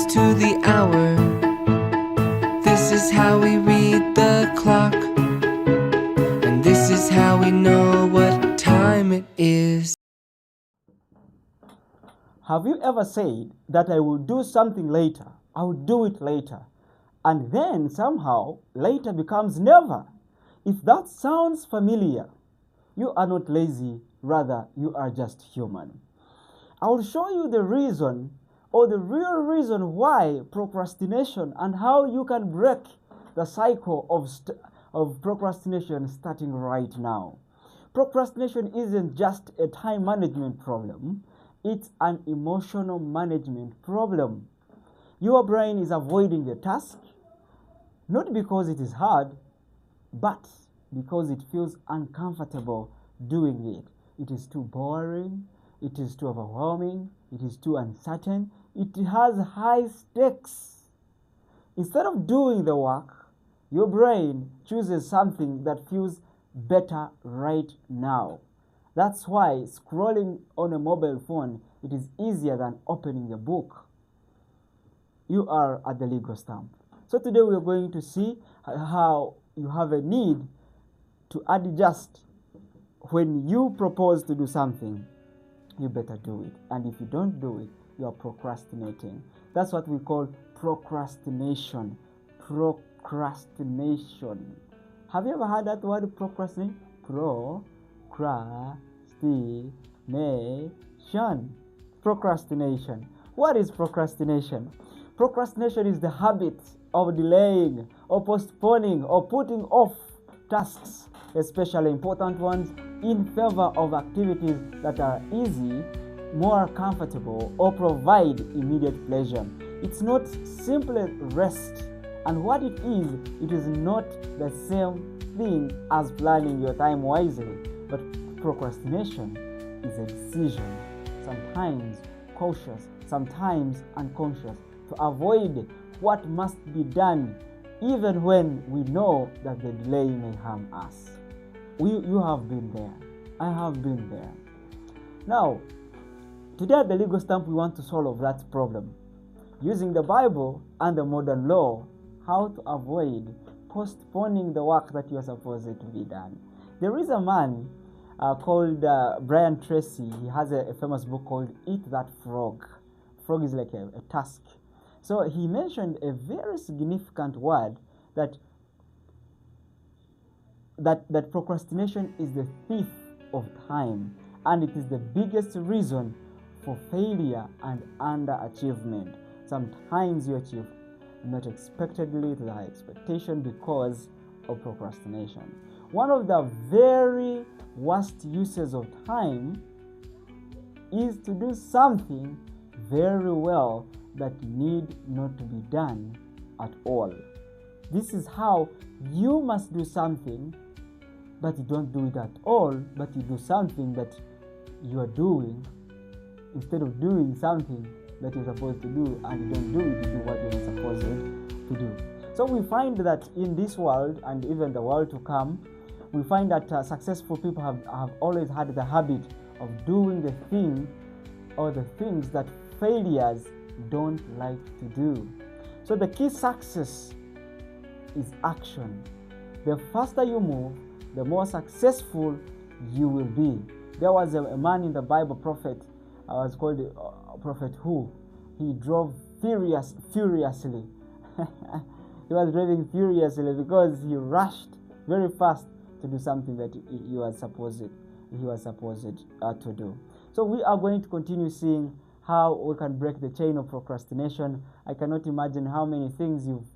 minutes to the hour. This is how we read the clock, and this is how we know what time it is. Have you ever said that I will do something later, I will do it later, and then somehow later becomes never? If that sounds familiar, you are not lazy, rather you are just human. I will show you the reason, or the real reason why procrastination, and how you can break the cycle of procrastination starting right now. Procrastination isn't just a time management problem, it's an emotional management problem. Your brain is avoiding the task, not because it is hard, but because it feels uncomfortable doing it. It is too boring, it is too overwhelming, it is too uncertain, it has high stakes. Instead of doing the work, your brain chooses something that feels better right now. That's why scrolling on a mobile phone, it is easier than opening a book. You are at the legal stamp. So today we are going to see how you have a need to adjust. When you propose to do something, you better do it. And if you don't do it, you are procrastinating. That's what we call procrastination. Procrastination. Have you ever heard that word procrastinate? Procrastination. What is procrastination? Procrastination is the habit of delaying or postponing or putting off tasks, especially important ones, in favor of activities that are easy, more comfortable, or provide immediate pleasure. It's not simply rest, and what it is not the same thing as planning your time wisely. But procrastination is a decision, sometimes cautious, sometimes unconscious, to avoid what must be done, even when we know that the delay may harm us. You have been there. I have been there. Now, today at the Legal Stamp, we want to solve that problem using the Bible and the modern law, how to avoid postponing the work that you are supposed to be done. There is a man called Brian Tracy. He has a famous book called Eat That Frog. Frog is like a task. So he mentioned a very significant word that procrastination is the thief of time, and it is the biggest reason for failure and underachievement. Sometimes you achieve not expectedly to the high expectation because of procrastination. One of the very worst uses of time is to do something very well that need not to be done at all. This is how you must do something, but you don't do it at all, but you do something that you are doing instead of doing something that you're supposed to do, and you don't do it, you do what you're not supposed to do. So we find that in this world, and even the world to come, we find that successful people have always had the habit of doing the thing or the things that failures don't like to do. So the key success is action. The faster you move, the more successful you will be. There was a man in the Bible, prophet, was called Prophet who he drove furiously. He was driving furiously because he rushed very fast to do something that he was supposed to do. So we are going to continue seeing how we can break the chain of procrastination. I cannot imagine how many things you've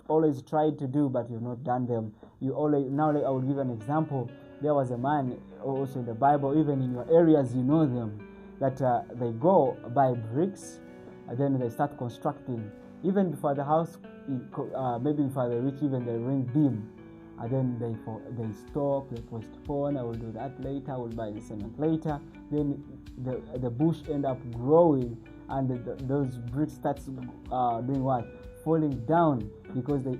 always tried to do but you've not done them. Now I will give an example. There was a man also in the Bible, even in your areas you know them, that they go buy bricks and then they start constructing. Even before the house, maybe before they reach even the ring beam, and then they stop, they postpone. I will do that later, I will buy the cement later. Then the bush end up growing, and those bricks starts doing what? Falling down, because they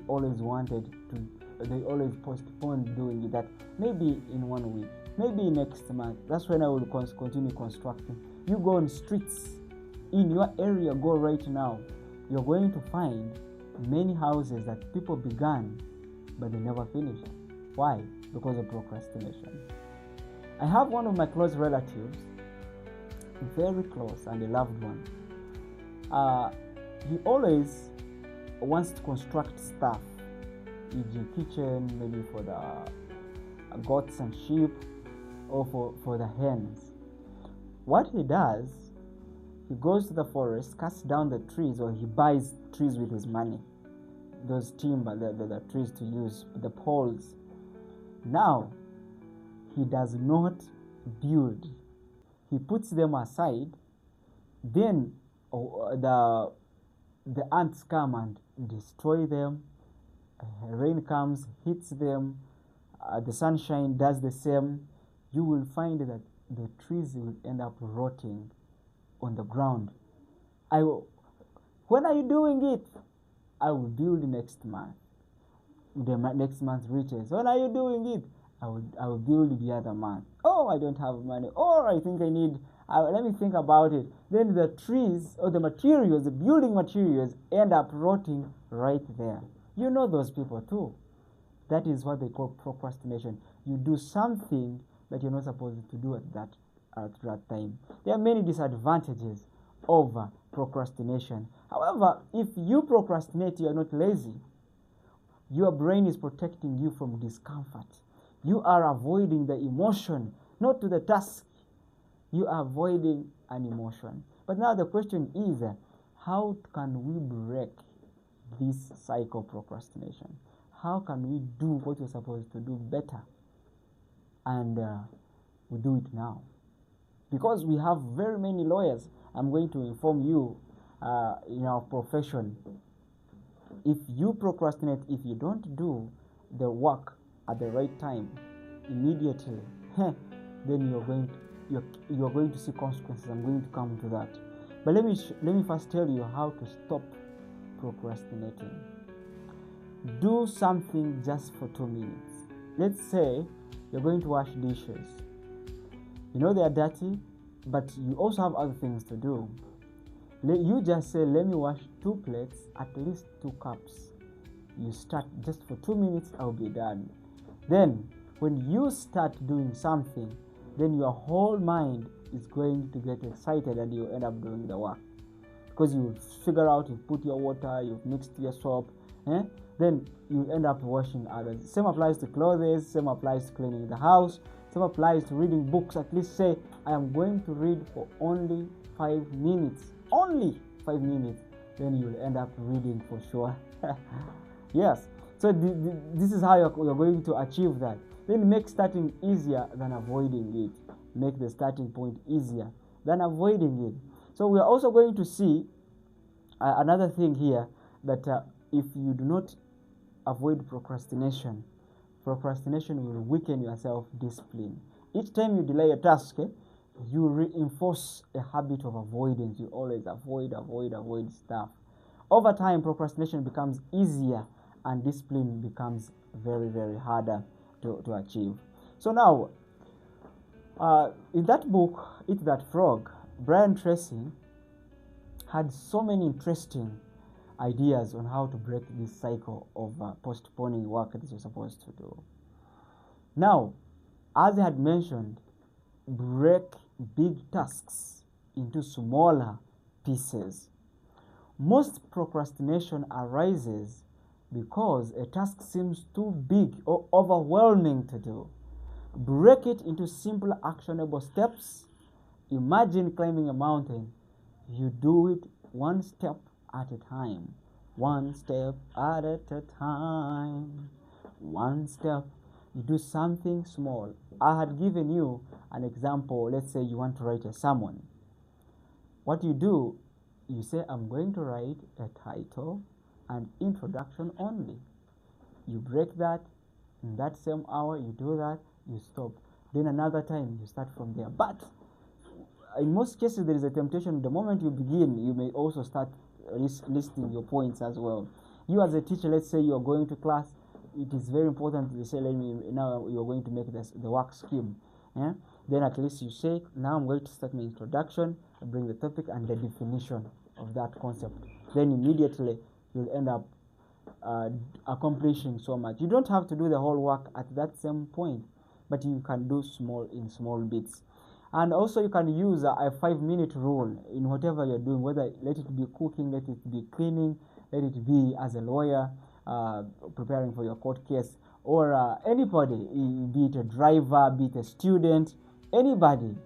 always postponed doing that. Maybe in 1 week, maybe next month. That's when I will continue constructing. You go on streets in your area, go right now. you're going to find many houses that people began but they never finished. Why? Because of procrastination. I have one of my close relatives, very close and a loved one. He always wants to construct stuff, e.g. kitchen, maybe for the goats and sheep, or for the hens. What he does, he goes to the forest, cuts down the trees, or he buys trees with his money, those timber, the trees to use, the poles. Now, he does not build. He puts them aside, then the ants come and destroy them. Rain comes, hits them, the sunshine does the same. You will find that the trees will end up rotting on the ground. When are you doing it? I will build next month. The next month reaches. When are you doing it? I will build the other month. Oh, I don't have money. Or I think I need, let me think about it. Then the trees or the materials, the building materials, end up rotting right there. You know those people too. That is what they call procrastination. You do something that you're not supposed to do at that time. There are many disadvantages of procrastination. However, if you procrastinate, you are not lazy. Your brain is protecting you from discomfort. You are avoiding the emotion, not to the task. You are avoiding an emotion. But now the question is, how can we break this cycle of procrastination? How can we do what we're supposed to do better? And we do it now. Because we have very many lawyers, I'm going to inform you in our profession. If you procrastinate, if you don't do the work at the right time, immediately, then you're going to see consequences. I'm going to come to that. But let me first tell you how to stop procrastinating. Do something just for 2 minutes. Let's say you're going to wash dishes. You know they are dirty, but you also have other things to do. You just say, let me wash 2 plates, at least 2 cups. You start just for 2 minutes, I'll be done. Then, when you start doing something, then your whole mind is going to get excited and you end up doing the work. Because you figure out, you've put your water, you've mixed your soap, then you end up washing others. Same applies to clothes, same applies to cleaning the house, same applies to reading books. At least say, I am going to read for only 5 minutes. Only 5 minutes. Then you'll end up reading for sure. Yes. So this is how you're going to achieve that. Then make starting easier than avoiding it. Make the starting point easier than avoiding it. So we are also going to see another thing here, that if you do not avoid procrastination will weaken your self-discipline. Each time you delay a task, you reinforce a habit of avoidance. You always avoid stuff. Over time, procrastination becomes easier and discipline becomes very, very harder to achieve. So now, in that book, Eat That Frog, Brian Tracy had so many interesting ideas on how to break this cycle of postponing work that you're supposed to do. Now, as I had mentioned, break big tasks into smaller pieces. Most procrastination arises because a task seems too big or overwhelming to do. Break it into simple, actionable steps. Imagine climbing a mountain. You do it one step at a time. One step at a time. One step. You do something small. I had given you an example. Let's say you want to write a sermon. What you do, you say, I'm going to write a title and introduction only. You break that. In that same hour, you do that. You stop. Then another time, you start from there. But in most cases, there is a temptation. The moment you begin, you may also start listing your points as well. You as a teacher, let's say you're going to class, it is very important to say, now you're going to make the work scheme. Then at least you say, now I'm going to start my introduction, bring the topic and the definition of that concept. then immediately you'll end up accomplishing so much. You don't have to do the whole work at that same point, but you can do small bits. And also you can use a 5-minute rule in whatever you're doing, whether let it be cooking, let it be cleaning, let it be as a lawyer preparing for your court case, or anybody, be it a driver, be it a student, anybody.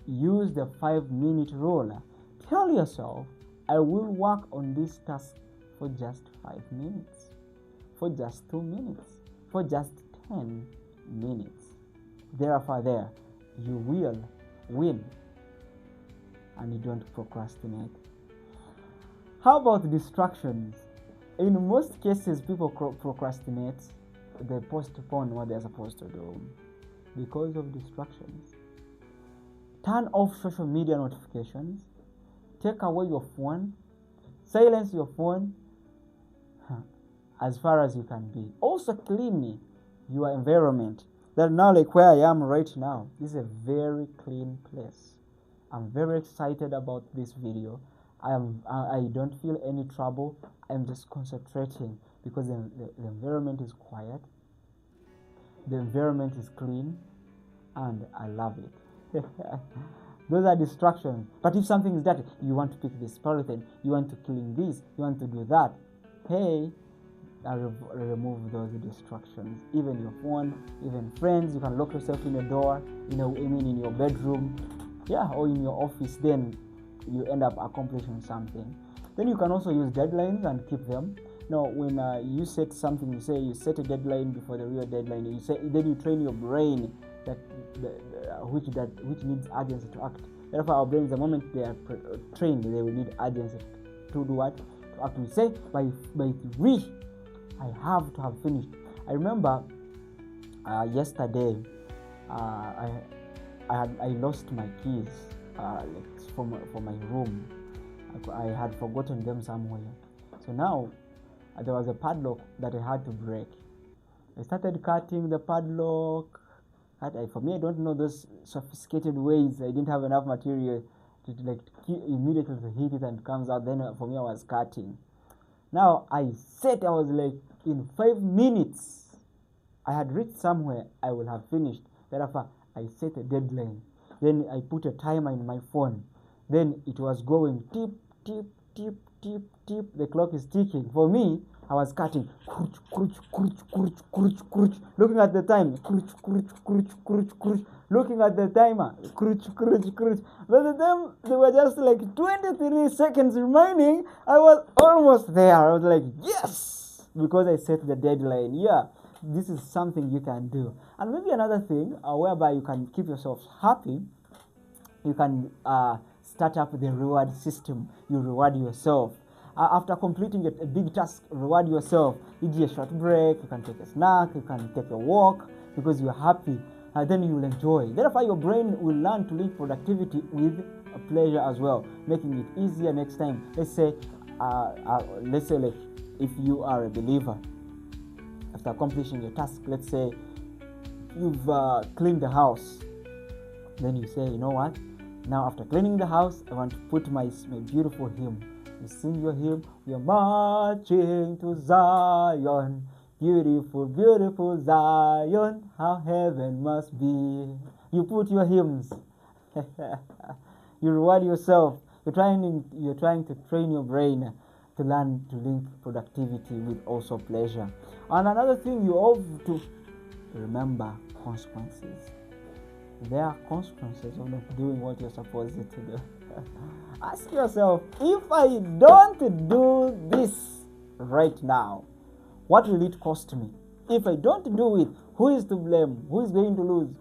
Use the 5-minute rule. Tell yourself, I will work on this task for just 5 minutes, for just 2 minutes, for just 10 minutes. Therefore, you will win, and you don't procrastinate. How about distractions? In most cases, people procrastinate. They postpone what they're supposed to do because of distractions. Turn off social media notifications. Take away your phone. Silence your phone as far as you can be. Also clean your environment. That now, like where I am right now, is a very clean place. I'm very excited about this video. I don't feel any trouble. I'm just concentrating because the environment is quiet. The environment is clean, and I love it. Those are distractions. But if something is dirty, you want to pick this polythene, you want to clean this, you want to do that. Hey, I remove those distractions. Even your phone, even friends. You can lock yourself in your door. In your bedroom, or in your office. Then you end up accomplishing something. Then you can also use deadlines and keep them. Now, when you set something, you set a deadline before the real deadline. Then you train your brain which needs urgency to act. Therefore, our brains, the moment they are trained, they will need urgency to do what? To act. We say by 3, I have to have finished. I remember yesterday, I lost my keys for my room. I had forgotten them somewhere. So now there was a padlock that I had to break. I started cutting the padlock. For me, I don't know those sophisticated ways. I didn't have enough material to immediately to hit it and it comes out. Then for me, I was cutting. Now I was like, in 5 minutes, I had reached somewhere. I will have finished. Therefore, I set a deadline. Then I put a timer in my phone. Then it was going tip, tip, tip, tip, tip. The clock is ticking. For me, I was cutting, looking at the time, looking at the timer, By the time there were just like 23 seconds remaining, I was almost there. I was like, yes, because I set the deadline. Yeah, this is something you can do. And maybe another thing whereby you can keep yourself happy, you can start up the reward system. You reward yourself. After completing a big task, reward yourself. E.g. a short break, you can take a snack, you can take a walk because you're happy. Then you will enjoy. Therefore, your brain will learn to link productivity with pleasure as well, making it easier next time. Let's say like if you are a believer, after accomplishing your task, let's say you've cleaned the house. Then you say, you know what? Now after cleaning the house, I want to put my beautiful hymn. You sing your hymn, we are marching to Zion, beautiful, beautiful Zion, how heaven must be. You put your hymns. You reward yourself. You're trying to train your brain to learn to link productivity with also pleasure. And another thing, you have to remember consequences. There are consequences of not doing what you're supposed to do. Ask yourself, if I don't do this right now, what will it cost me? If I don't do it, who is to blame? Who is going to lose?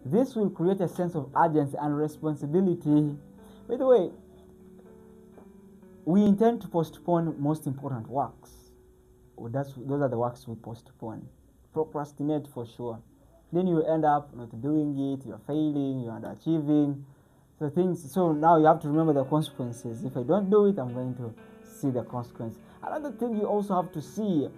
This will create a sense of urgency and responsibility. By the way, we intend to postpone most important works. Those are the works we postpone. Procrastinate for sure. Then you end up not doing it, you're failing, you're underachieving. So now you have to remember the consequences. If I don't do it, I'm going to see the consequence. Another thing you also have to see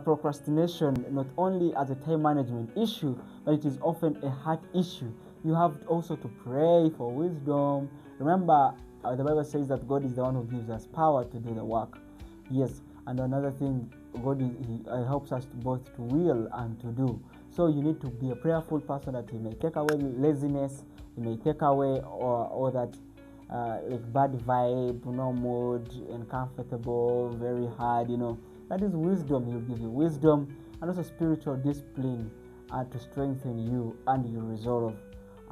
procrastination not only as a time management issue, but it is often a heart issue. You have also to pray for wisdom. Remember, the Bible says that God is the one who gives us power to do the work. Yes, and another thing, God he helps us to both to will and to do. So you need to be a prayerful person, that He may take away laziness, He may take away all that like bad vibe, mood, uncomfortable, very hard. That is wisdom. He'll give you wisdom and also spiritual discipline to strengthen you and your resolve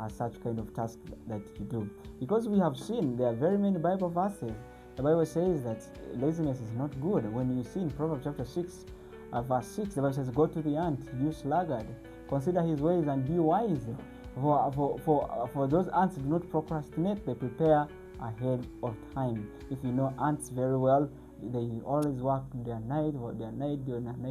such kind of task that you do. Because we have seen there are very many Bible verses. The Bible says that laziness is not good. When you see in Proverbs chapter 6, verse 6, the Bible says, "Go to the ant, you sluggard, consider his ways and be wise. For those ants do not procrastinate, they prepare ahead of time." If you know ants very well, they always work day and night,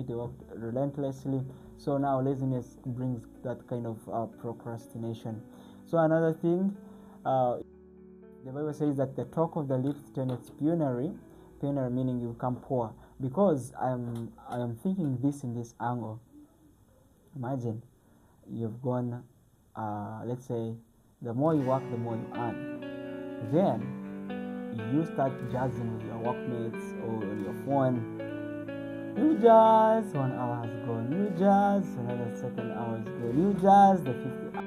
they work relentlessly. So now laziness brings that kind of procrastination. So another thing, the Bible says that the talk of the lips turneth penury meaning you become poor. Because I am thinking this in this angle. Imagine you've gone, let's say, the more you work, the more you earn. Then you start jazzing with your workmates or on your phone. You jazz, 1 hour has gone. You jazz, another second hour is gone. You jazz, the 50